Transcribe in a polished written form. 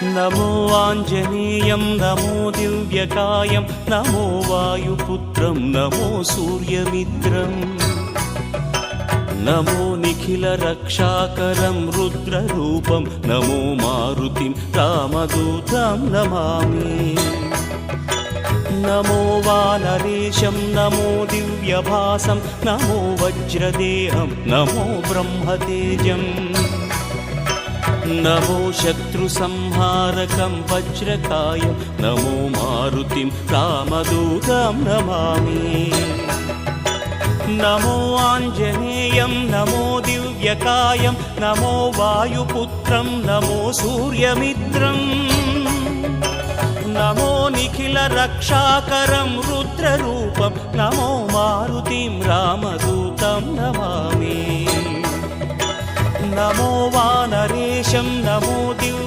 नमो आञ्जनेयं नमो दिव्यकायं नमो वायुपुत्रं नमो सूर्यमित्रम् नमो निखिलरक्षाकरं रुद्ररूपं नमो मारुतिं रामदूतं Namami नमो वानरेशं नमो दिव्यभासं नमो वज्रदेहं नमो ब्रह्मतेजम् नमो शत्रुसंहारकं वज्रकायं नमो मारुतिं रामदूतं Namami नमो आञ्जनेयं नमो दिव्यकायं नमो वायुपुत्रं नमो सूर्यमित्रम् नमो निखिलरक्षाकरं रुद्ररूपं नमो मारुतिं रामदूतं Namami नमो वानरेशं नमो Divya